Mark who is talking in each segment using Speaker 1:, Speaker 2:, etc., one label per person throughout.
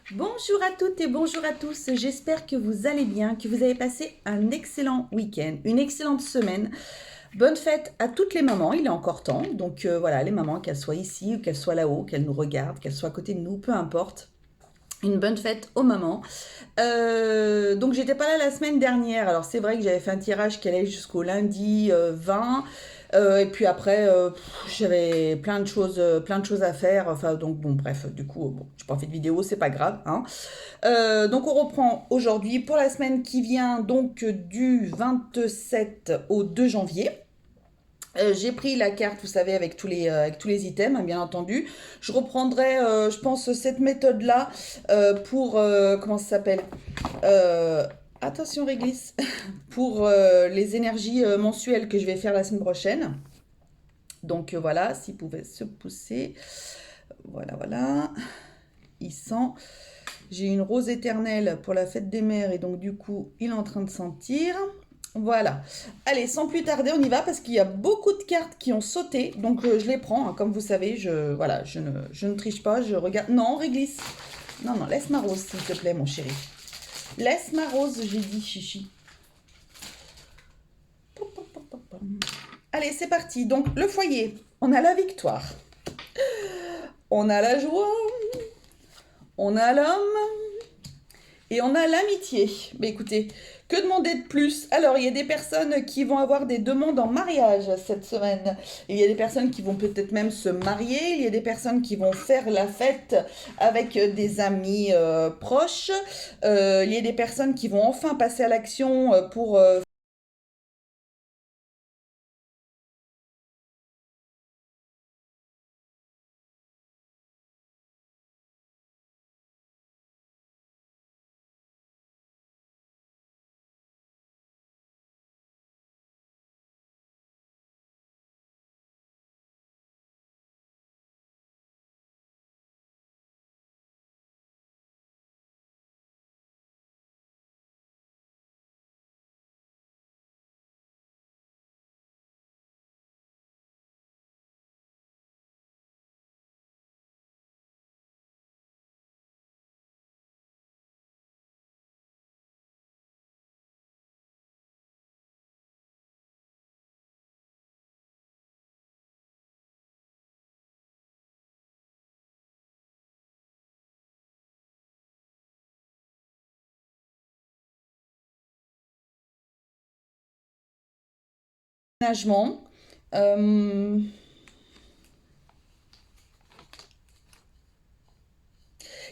Speaker 1: Bonjour à toutes et bonjour à tous, j'espère que vous allez bien, que vous avez passé un excellent week-end, une excellente semaine. Bonne fête à toutes les mamans, il est encore temps, donc voilà, les mamans, qu'elles soient ici ou qu'elles soient là-haut, qu'elles nous regardent, qu'elles soient à côté de nous, peu importe. Une bonne fête aux mamans. Donc j'étais pas là la semaine dernière. Alors c'est vrai que j'avais fait un tirage qui allait jusqu'au lundi 20. Et puis après, j'avais plein de choses à faire. Enfin donc bon bref, du coup bon, j'ai pas fait de vidéo, c'est pas grave, hein. Donc on reprend aujourd'hui pour la semaine qui vient, donc du 27 au 2 janvier. J'ai pris la carte, vous savez, avec tous les items, hein, bien entendu. Je reprendrai, je pense, cette méthode-là pour, comment ça s'appelle Euh, Attention, réglisse, pour les énergies mensuelles que je vais faire la semaine prochaine. Donc voilà, s'il pouvait se pousser. Voilà, voilà. Il sent. J'ai une rose éternelle pour la fête des mères et donc du coup, il est en train de sentir. Voilà. Allez, sans plus tarder, on y va parce qu'il y a beaucoup de cartes qui ont sauté. Donc je les prends, hein, comme vous savez. Voilà, je ne triche pas. Je regarde. Non, réglisse. Non, non, laisse ma rose, s'il te plaît, mon chéri. Laisse ma rose, j'ai dit, chichi. Allez, c'est parti. Donc, le foyer. On a la victoire. On a la joie. On a l'homme. Et on a l'amitié. Mais écoutez, que demander de plus? Alors, il y a des personnes qui vont avoir des demandes en mariage cette semaine. Il y a des personnes qui vont peut-être même se marier. Il y a des personnes qui vont faire la fête avec des amis proches. Il y a des personnes qui vont enfin passer à l'action pour aménagement. Euh,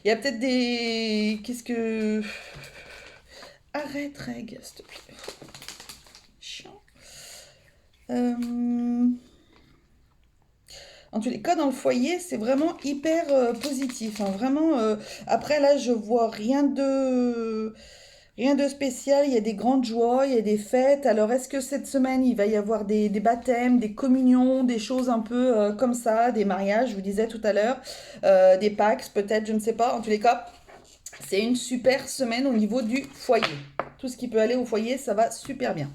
Speaker 1: Il y a peut-être des... Qu'est-ce que... Arrête, Reg, s'il te plaît. Chiant. Euh, En tous les cas, dans le foyer, c'est vraiment hyper positif, hein. Vraiment, après, là, je vois rien de spécial. Il y a des grandes joies, il y a des fêtes. Alors, est-ce que cette semaine, il va y avoir des baptêmes, des communions, des choses un peu comme ça, des mariages, je vous disais tout à l'heure, des Pâques, peut-être, je ne sais pas. En tous les cas, c'est une super semaine au niveau du foyer. Tout ce qui peut aller au foyer, ça va super bien.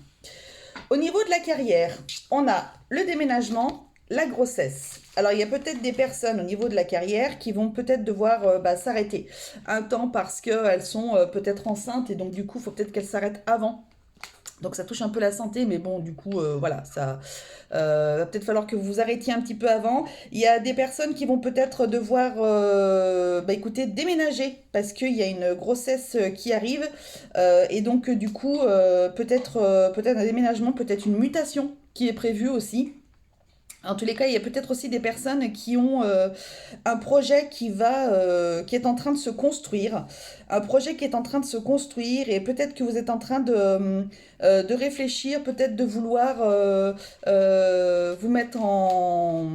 Speaker 1: Au niveau de la carrière, on a le déménagement, la grossesse. Alors, il y a peut-être des personnes au niveau de la carrière qui vont peut-être devoir s'arrêter un temps parce qu'elles sont peut-être enceintes et donc du coup, il faut peut-être qu'elles s'arrêtent avant. Donc ça touche un peu la santé, mais bon, du coup, voilà, ça va peut-être falloir que vous vous arrêtiez un petit peu avant. Il y a des personnes qui vont peut-être devoir, écoutez, déménager parce qu'il y a une grossesse qui arrive et donc du coup, peut-être un déménagement, peut-être une mutation qui est prévue aussi. En tous les cas, il y a peut-être aussi des personnes qui ont un projet qui est en train de se construire, un projet qui est en train de se construire, et peut-être que vous êtes en train de réfléchir, peut-être de vouloir vous mettre en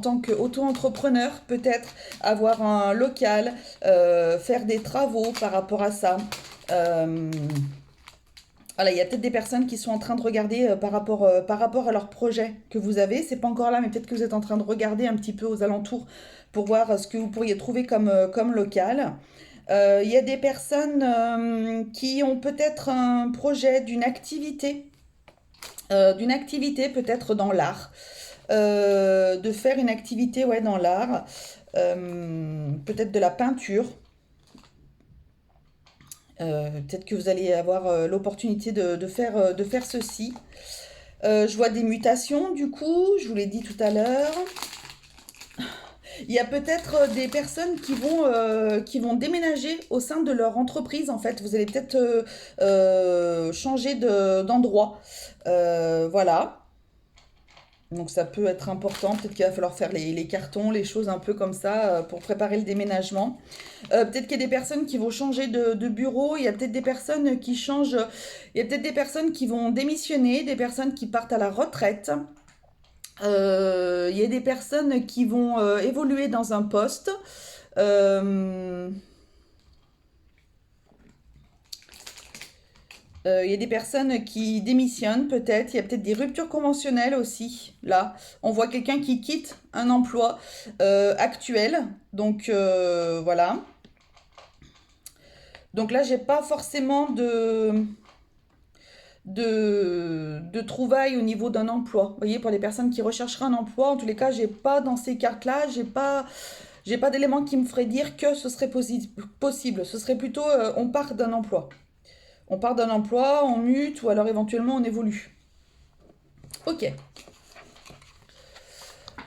Speaker 1: tant qu'auto-entrepreneur, peut-être avoir un local, faire des travaux par rapport à ça. Euh, voilà, il y a peut-être des personnes qui sont en train de regarder par rapport à leur projet que vous avez. C'est pas encore là, mais peut-être que vous êtes en train de regarder un petit peu aux alentours pour voir ce que vous pourriez trouver comme local. Il y a des personnes qui ont peut-être un projet d'une activité peut-être dans l'art. De faire une activité, ouais, dans l'art. Peut-être de la peinture. Peut-être que vous allez avoir l'opportunité de faire ceci. Je vois des mutations, du coup, je vous l'ai dit tout à l'heure. Il y a peut-être des personnes qui vont déménager au sein de leur entreprise, en fait. Vous allez peut-être changer d'endroit. Voilà. Donc ça peut être important. Peut-être qu'il va falloir faire les cartons, les choses un peu comme ça pour préparer le déménagement. Peut-être qu'il y a des personnes qui vont changer de bureau. Il y a peut-être des personnes qui changent. Il y a peut-être des personnes qui vont démissionner, des personnes qui partent à la retraite. Il y a des personnes qui vont évoluer dans un poste. Euh, il y a des personnes qui démissionnent peut-être. Il y a peut-être des ruptures conventionnelles aussi. Là, on voit quelqu'un qui quitte un emploi actuel. Donc voilà. Donc là, j'ai pas forcément de trouvailles au niveau d'un emploi. Vous voyez, pour les personnes qui rechercheraient un emploi, en tous les cas, j'ai pas dans ces cartes-là, j'ai pas d'éléments qui me feraient dire que ce serait possible. Ce serait plutôt on part d'un emploi. On part d'un emploi, on mute ou alors éventuellement on évolue. Ok.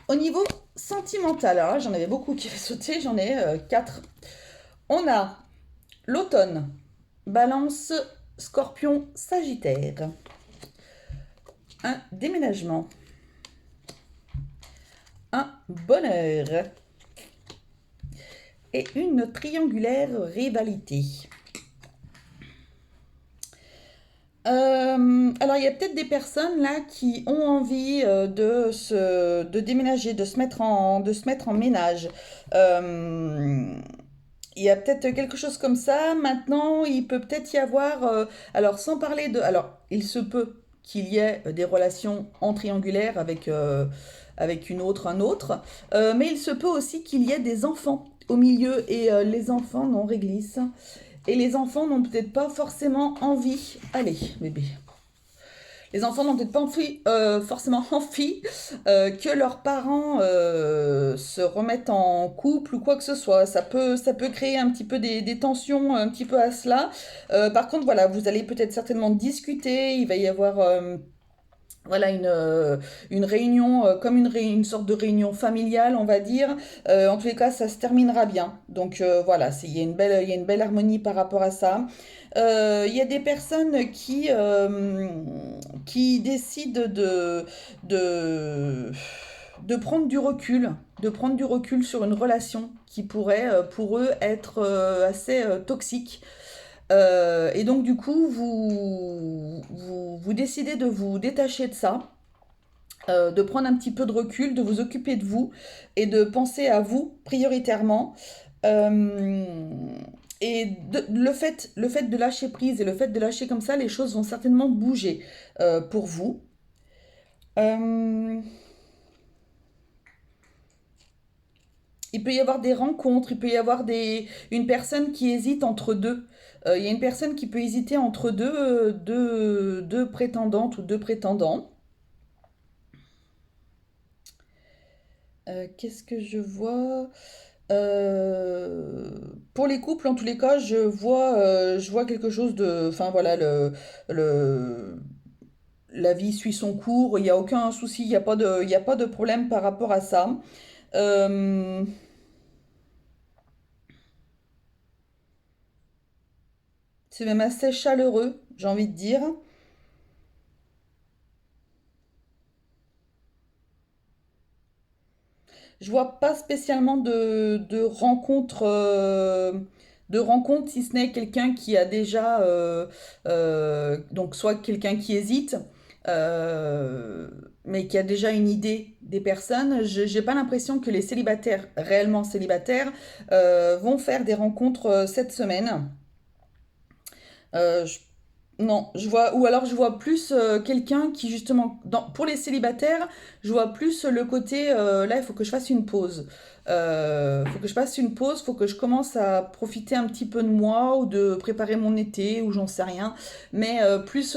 Speaker 1: Au niveau sentimental, alors là j'en avais beaucoup qui avaient sauté, j'en ai 4. On a l'automne, Balance, Scorpion, Sagittaire. Un déménagement. Un bonheur. Et une triangulaire rivalité. Alors, il y a peut-être des personnes là qui ont envie de déménager, de se mettre en ménage. Euh, il y a peut-être quelque chose comme ça. Maintenant, il peut peut-être y avoir, alors sans parler de, alors il se peut qu'il y ait des relations en triangulaire avec une autre, un autre, mais il se peut aussi qu'il y ait des enfants au milieu et les enfants non réglissent. Et les enfants n'ont peut-être pas forcément envie. Allez, bébé. Les enfants n'ont peut-être pas forcément envie que leurs parents se remettent en couple ou quoi que ce soit. Ça peut créer un petit peu des tensions un petit peu à cela. Par contre, voilà, vous allez peut-être certainement discuter. Il va y avoir voilà une réunion, comme une sorte de réunion familiale, on va dire. En tous les cas, ça se terminera bien. Donc voilà, il y a une belle harmonie par rapport à ça. Il y a des personnes qui décident de, de prendre du recul, de prendre du recul sur une relation qui pourrait pour eux être assez toxique. Et donc du coup, vous décidez de vous détacher de ça, de prendre un petit peu de recul, de vous occuper de vous et de penser à vous prioritairement. Euh, le fait de lâcher prise et le fait de lâcher comme ça, les choses vont certainement bouger pour vous. Euh, il peut y avoir des rencontres, il peut y avoir une personne qui hésite entre deux. Il y a une personne qui peut hésiter entre deux prétendantes ou deux prétendants. Qu'est-ce que je vois? Pour les couples, en tous les cas, je vois quelque chose de... Enfin voilà, le, la vie suit son cours, il n'y a aucun souci, il y a pas de problème par rapport à ça. Euh, c'est même assez chaleureux, j'ai envie de dire. Je vois pas spécialement de rencontres, si ce n'est quelqu'un qui a déjà, donc soit quelqu'un qui hésite, euh, mais qui a déjà une idée des personnes. J'ai pas l'impression que les célibataires, réellement célibataires, vont faire des rencontres cette semaine. Euh, je- non, je vois, ou alors je vois plus quelqu'un qui justement, pour les célibataires, je vois plus le côté, là, il faut que je fasse une pause. Faut que je fasse une pause, faut que je commence à profiter un petit peu de moi ou de préparer mon été ou j'en sais rien. Mais plus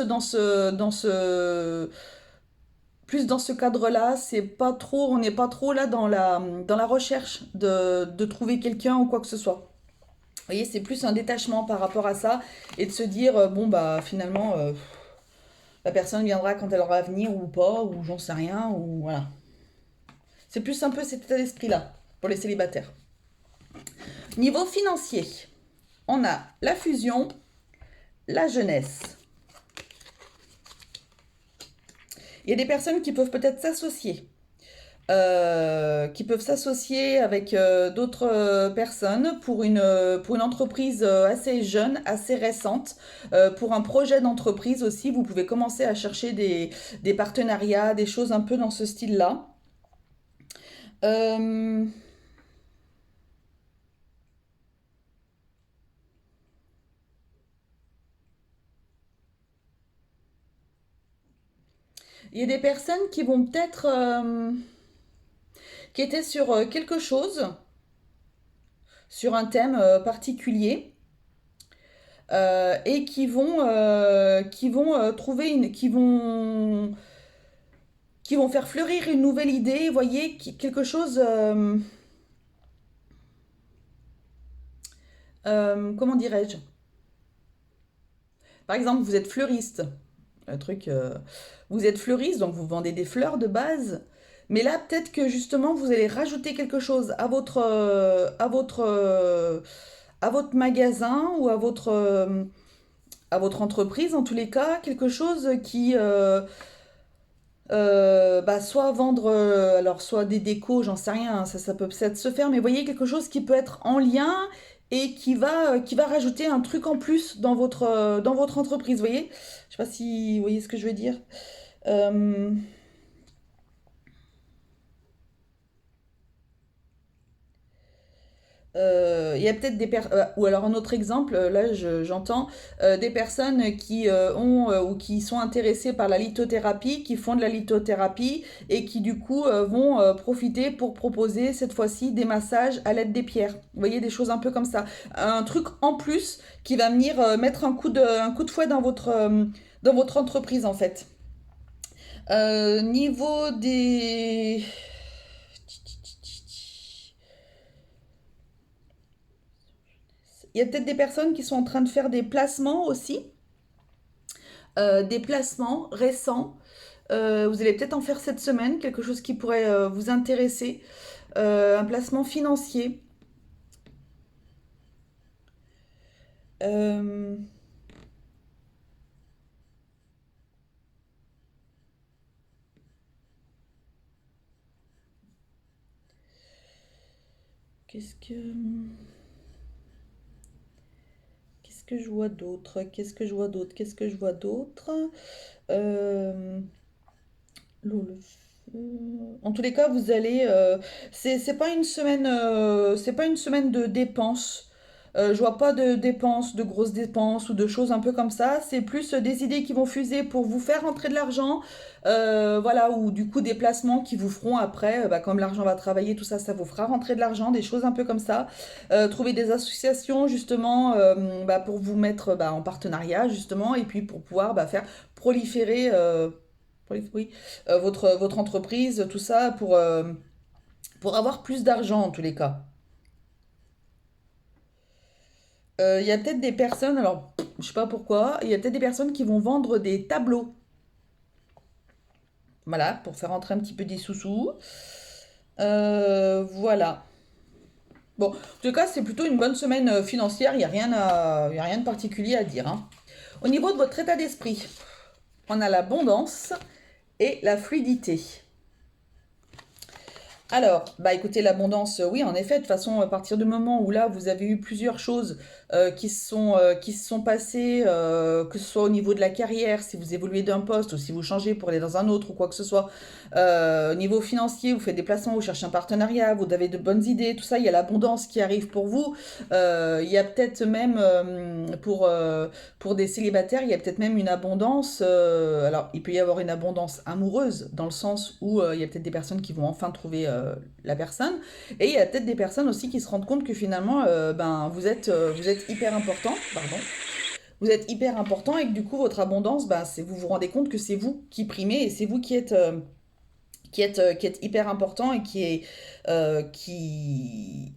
Speaker 1: plus dans ce cadre-là, c'est pas trop, on n'est pas trop là dans la recherche de trouver quelqu'un ou quoi que ce soit. voyez, c'est plus un détachement par rapport à ça et de se dire, bon, bah finalement, la personne viendra quand elle aura à venir ou pas, ou j'en sais rien, ou voilà. C'est plus un peu cet état d'esprit-là pour les célibataires. Niveau financier, on a la fusion, la jeunesse. Il y a des personnes qui peuvent peut-être s'associer. Qui peuvent s'associer avec d'autres personnes pour une entreprise assez jeune, assez récente, pour un projet d'entreprise aussi. Vous pouvez commencer à chercher des partenariats, des choses un peu dans ce style-là. Euh, Il y a des personnes qui vont peut-être, qui étaient sur quelque chose, sur un thème particulier, et qui vont trouver qui vont faire fleurir une nouvelle idée, vous voyez, quelque chose, comment dirais-je? Par exemple, vous êtes fleuriste, un truc, vous êtes fleuriste, donc vous vendez des fleurs de base, mais là, peut-être que justement, vous allez rajouter quelque chose à votre magasin ou à votre entreprise, en tous les cas, quelque chose qui, bah, soit vendre, alors soit des décos, j'en sais rien, ça peut peut-être se faire, mais voyez quelque chose qui peut être en lien et qui va rajouter un truc en plus dans votre entreprise, vous voyez? Je sais pas si vous voyez ce que je veux dire. Euh, il y a peut-être des personnes, ou alors un autre exemple, là j'entends des personnes qui ont ou qui sont intéressées par la lithothérapie, qui font de la lithothérapie et qui du coup vont profiter pour proposer cette fois-ci des massages à l'aide des pierres. Vous voyez, des choses un peu comme ça. Un truc en plus qui va venir mettre un coup de fouet dans votre entreprise en fait. Niveau des... Il y a peut-être des personnes qui sont en train de faire des placements aussi, des placements récents. Vous allez peut-être en faire cette semaine, quelque chose qui pourrait vous intéresser, un placement financier. Euh, qu'est-ce que qu'est-ce que je vois d'autre? Qu'est-ce que je vois d'autre? Qu'est-ce que je vois d'autre? Euh, L'eau, le feu. En tous les cas, vous allez. C'est pas une semaine. C'est pas une semaine de dépenses. Je vois pas de dépenses, de grosses dépenses ou de choses un peu comme ça. C'est plus des idées qui vont fuser pour vous faire rentrer de l'argent. Voilà, ou du coup des placements qui vous feront après, bah, comme l'argent va travailler, tout ça, ça vous fera rentrer de l'argent, des choses un peu comme ça. Trouver des associations justement bah, pour vous mettre bah, en partenariat justement et puis pour pouvoir bah, faire proliférer. Oui, votre entreprise, tout ça, pour avoir plus d'argent en tous les cas. Il y a peut-être des personnes, alors je sais pas pourquoi, il y a peut-être des personnes qui vont vendre des tableaux, voilà, pour faire entrer un petit peu des sous-sous. Voilà. Bon, en tout cas, c'est plutôt une bonne semaine financière, il y a rien de particulier à dire, hein. Au niveau de votre état d'esprit, on a l'abondance et la fluidité. Alors, bah écoutez, l'abondance, oui, en effet, de toute façon, à partir du moment où là, vous avez eu plusieurs choses qui se sont passées, que ce soit au niveau de la carrière, si vous évoluez d'un poste ou si vous changez pour aller dans un autre ou quoi que ce soit, au niveau financier, vous faites des placements, vous cherchez un partenariat, vous avez de bonnes idées, tout ça, il y a l'abondance qui arrive pour vous. Il y a peut-être même, pour des célibataires, il y a peut-être même une abondance, alors il peut y avoir une abondance amoureuse, dans le sens où il y a peut-être des personnes qui vont enfin trouver la personne. Et il y a peut-être des personnes aussi qui se rendent compte que finalement, ben, vous êtes hyper important, pardon. Vous êtes hyper important et que du coup, votre abondance, ben, vous vous rendez compte que c'est vous qui primez et c'est vous qui êtes hyper important et qui est, qui,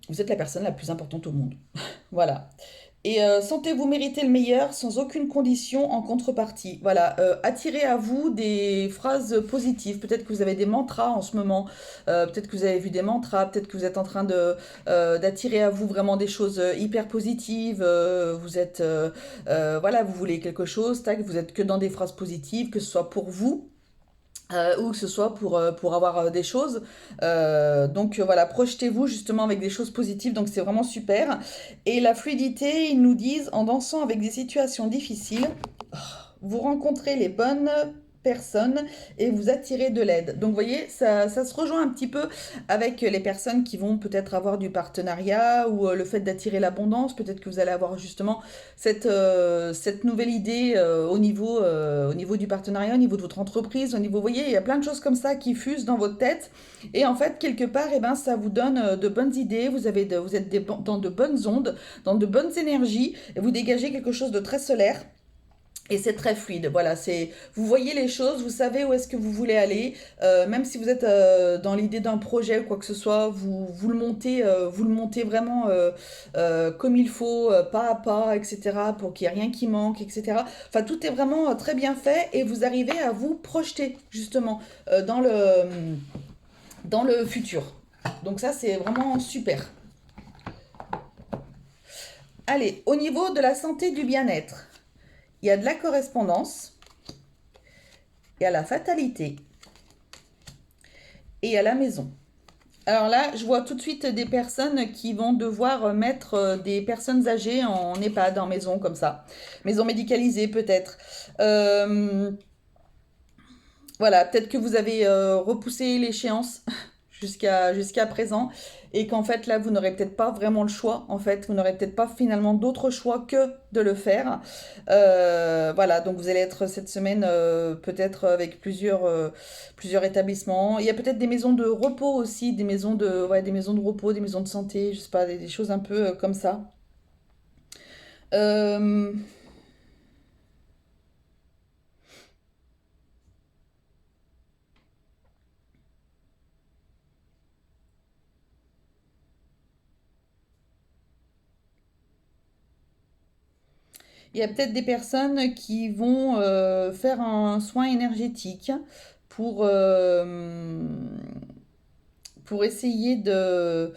Speaker 1: Vous êtes la personne la plus importante au monde. Voilà. Et sentez-vous mériter le meilleur sans aucune condition en contrepartie. Voilà, attirez à vous des phrases positives. Peut-être que vous avez des mantras en ce moment. Peut-être que vous avez vu des mantras. Peut-être que vous êtes en train de d'attirer à vous vraiment des choses hyper positives. Vous êtes, voilà, vous voulez quelque chose. Tac, vous êtes que dans des phrases positives, que ce soit pour vous ou que ce soit pour avoir des choses. Donc voilà, projetez-vous justement avec des choses positives, donc c'est vraiment super. Et la fluidité, ils nous disent, en dansant avec des situations difficiles, vous rencontrez les bonnes personnes et vous attirez de l'aide. Donc vous voyez, ça se rejoint un petit peu avec les personnes qui vont peut-être avoir du partenariat ou le fait d'attirer l'abondance. Peut-être que vous allez avoir justement cette nouvelle idée au niveau du partenariat, au niveau de votre entreprise, au niveau, vous voyez, il y a plein de choses comme ça qui fusent dans votre tête. Et en fait, quelque part, eh ben, ça vous donne de bonnes idées, vous êtes dans de bonnes ondes, dans de bonnes énergies, et vous dégagez quelque chose de très solaire. Et c'est très fluide, voilà, c'est, vous voyez les choses, vous savez où est-ce que vous voulez aller, même si vous êtes dans l'idée d'un projet ou quoi que ce soit, vous le montez vraiment comme il faut, pas à pas, etc., pour qu'il n'y ait rien qui manque, etc. Enfin, tout est vraiment très bien fait et vous arrivez à vous projeter justement dans le futur. Donc ça, c'est vraiment super. Allez, au niveau de la santé du bien-être, il y a de la correspondance, il y a la fatalité et à la maison. Alors là, je vois tout de suite des personnes qui vont devoir mettre des personnes âgées en EHPAD, en maison comme ça. Maison médicalisée peut-être. Euh, voilà, peut-être que vous avez repoussé l'échéance jusqu'à présent et qu'en fait là vous n'aurez peut-être pas vraiment le choix, en fait vous n'aurez peut-être pas finalement d'autre choix que de le faire. Voilà, donc vous allez être cette semaine peut-être avec plusieurs établissements. Il y a peut-être des maisons de repos aussi, des maisons de repos, des maisons de santé, je sais pas, des choses un peu comme ça. Euh, Il y a peut-être des personnes qui vont faire un soin énergétique pour, euh, pour essayer euh,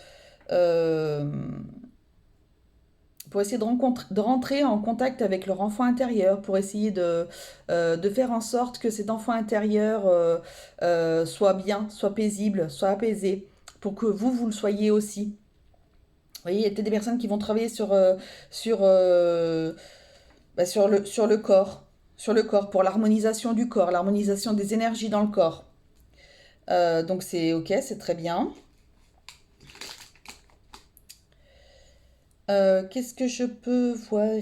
Speaker 1: pour essayer de rentrer en contact avec leur enfant intérieur, pour essayer de faire en sorte que cet enfant intérieur soit bien, soit paisible, soit apaisé, pour que vous le soyez aussi. Vous voyez, il y a peut-être des personnes qui vont travailler sur, sur le corps, pour l'harmonisation du corps, l'harmonisation des énergies dans le corps. Donc c'est ok, c'est très bien. Qu'est-ce que je peux voir?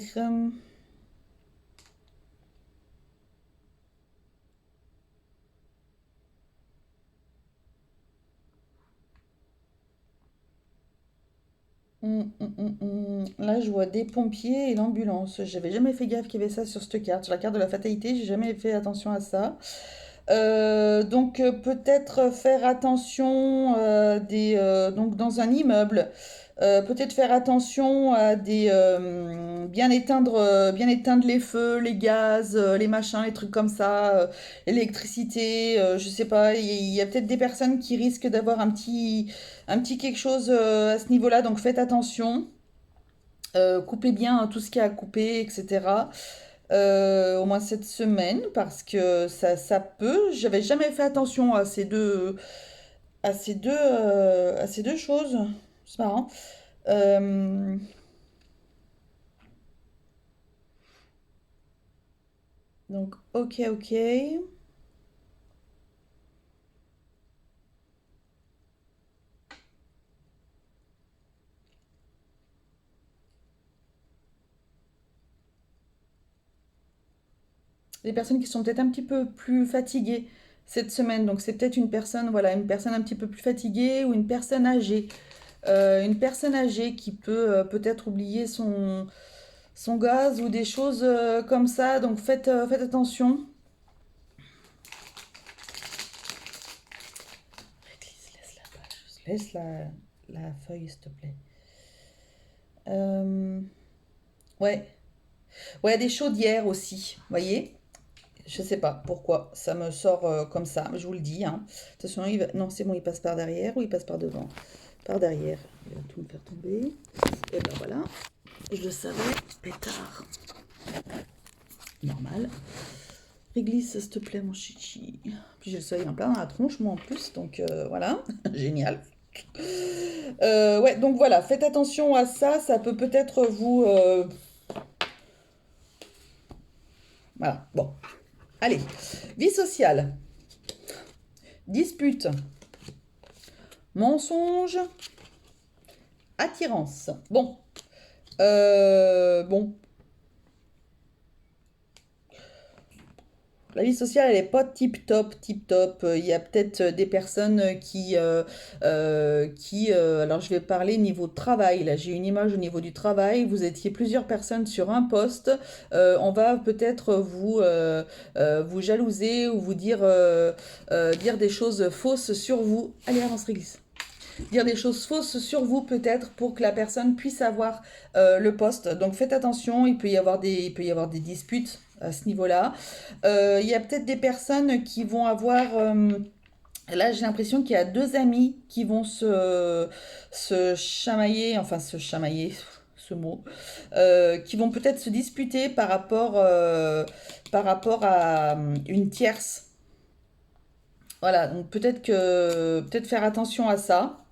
Speaker 1: Là, je vois des pompiers et l'ambulance. J'avais jamais fait gaffe qu'il y avait ça sur cette carte. Sur la carte de la fatalité, j'ai jamais fait attention à ça. Donc peut-être faire attention donc dans un immeuble. Peut-être faire attention à des bien éteindre les feux, les gaz, les machins, les trucs comme ça, l'électricité, je sais pas. Il y a peut-être des personnes qui risquent d'avoir un petit quelque chose à ce niveau-là, donc faites attention. Coupez bien tout ce qu'il y a à couper, etc. Au moins cette semaine, parce que ça peut. J'avais jamais fait attention à ces deux choses. C'est marrant. Euh, donc, ok, ok. Les personnes qui sont peut-être un petit peu plus fatiguées cette semaine. Donc, c'est peut-être une personne, voilà, une personne un petit peu plus fatiguée ou une personne âgée. Une personne âgée qui peut peut-être oublier son gaz ou des choses comme ça. Donc, faites attention. Laisse la feuille, s'il te plaît. Ouais. Ouais, des chaudières aussi, vous voyez? Je sais pas pourquoi ça me sort comme ça, mais je vous le dis, hein. Attention, non, c'est bon, il passe par derrière ou il passe par devant? Par derrière. Il va tout me faire tomber. Et ben voilà, je le savais, pétard. Normal. Réglisse, s'il te plaît, mon chichi. Puis j'ai le soleil en plein dans la tronche, moi en plus, donc voilà, génial. Ouais, donc voilà, faites attention à ça, ça peut peut-être vous... Voilà, bon. Allez, vie sociale, dispute, mensonge, attirance. Bon, bon, la vie sociale, elle n'est pas tip top, tip top. Il y a peut-être des personnes alors je vais parler niveau de travail. Là, j'ai une image au niveau du travail. Vous étiez plusieurs personnes sur un poste. On va peut-être vous jalouser ou vous dire des choses fausses sur vous. Allez, avance, réglisse. Dire des choses fausses sur vous peut-être pour que la personne puisse avoir le poste. Donc faites attention, il peut y avoir des disputes à ce niveau-là. Il y a peut-être des personnes qui vont avoir... là, j'ai l'impression qu'il y a deux amis qui vont se chamailler, enfin se chamailler, ce mot, qui vont peut-être se disputer par rapport à une tierce. Voilà, donc peut-être faire attention à ça.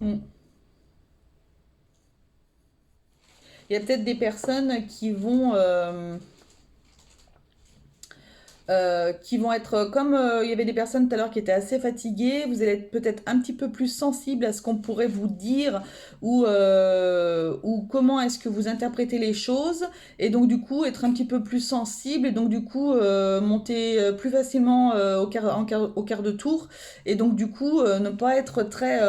Speaker 1: Mm. Il y a peut-être des personnes qui vont être comme il y avait des personnes tout à l'heure qui étaient assez fatiguées, vous allez être peut-être un petit peu plus sensible à ce qu'on pourrait vous dire ou comment est-ce que vous interprétez les choses et donc du coup être un petit peu plus sensible et donc du coup monter plus facilement au quart de tour et donc du coup ne pas être très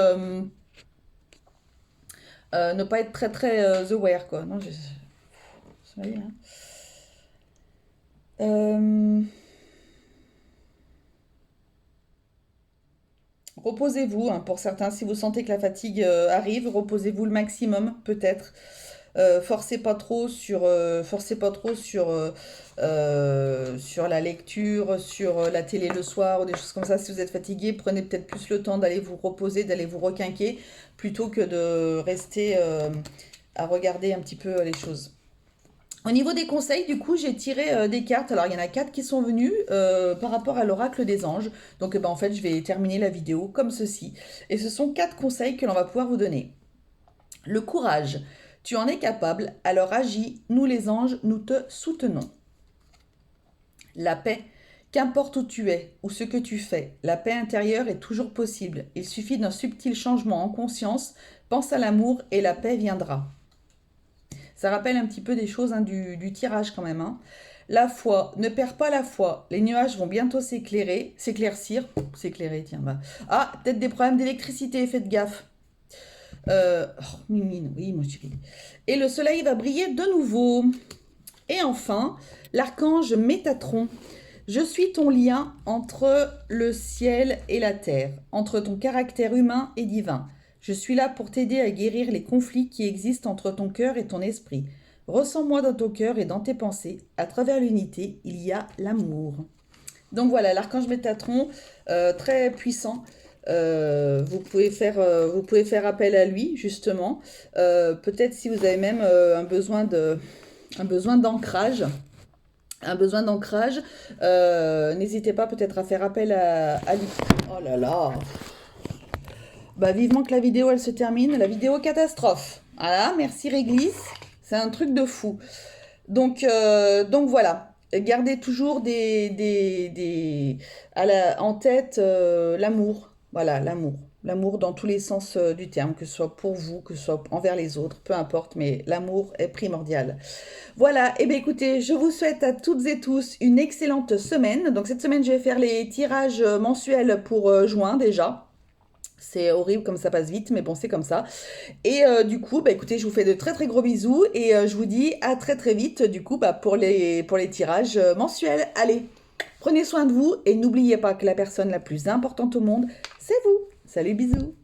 Speaker 1: très aware quoi. Non, ça va, hein. Euh, Reposez-vous, hein, pour certains, si vous sentez que la fatigue arrive, reposez-vous le maximum, peut-être. Forcez pas trop sur la lecture, sur la télé le soir ou des choses comme ça. Si vous êtes fatigué, prenez peut-être plus le temps d'aller vous reposer, d'aller vous requinquer, plutôt que de rester à regarder un petit peu les choses. Au niveau des conseils, du coup, j'ai tiré des cartes. Alors, il y en a quatre qui sont venues par rapport à l'oracle des anges. Donc, en fait, je vais terminer la vidéo comme ceci. Et ce sont quatre conseils que l'on va pouvoir vous donner. Le courage. Tu en es capable, alors agis. Nous, les anges, nous te soutenons. La paix. Qu'importe où tu es ou ce que tu fais, la paix intérieure est toujours possible. Il suffit d'un subtil changement en conscience. Pense à l'amour et la paix viendra. Ça rappelle un petit peu des choses hein, du tirage quand même. Hein. La foi, ne perds pas la foi. Les nuages vont bientôt s'éclaircir. S'éclairer, tiens. Bah. Ah, peut-être des problèmes d'électricité, faites gaffe. Mimine, oui, mon chéri. Et le soleil va briller de nouveau. Et enfin, l'archange Métatron. Je suis ton lien entre le ciel et la terre, entre ton caractère humain et divin. Je suis là pour t'aider à guérir les conflits qui existent entre ton cœur et ton esprit. Ressens-moi dans ton cœur et dans tes pensées. À travers l'unité, il y a l'amour. Donc voilà, l'archange Métatron, très puissant. Vous pouvez faire appel à lui, justement. Peut-être si vous avez même un besoin d'ancrage. N'hésitez pas peut-être à faire appel à lui. Oh là là. Bah vivement que la vidéo elle se termine. La vidéo catastrophe. Voilà, merci Réglisse. C'est un truc de fou. Donc voilà. Gardez toujours en tête l'amour. Voilà, l'amour. L'amour dans tous les sens du terme, que ce soit pour vous, que ce soit envers les autres, peu importe, mais l'amour est primordial. Voilà, et bien écoutez, je vous souhaite à toutes et tous une excellente semaine. Donc cette semaine, je vais faire les tirages mensuels pour juin déjà. C'est horrible comme ça passe vite, mais bon, c'est comme ça. Et du coup, bah, écoutez, je vous fais de très très gros bisous et je vous dis à très très vite, du coup, bah, pour les tirages mensuels. Allez, prenez soin de vous et n'oubliez pas que la personne la plus importante au monde, c'est vous. Salut, bisous.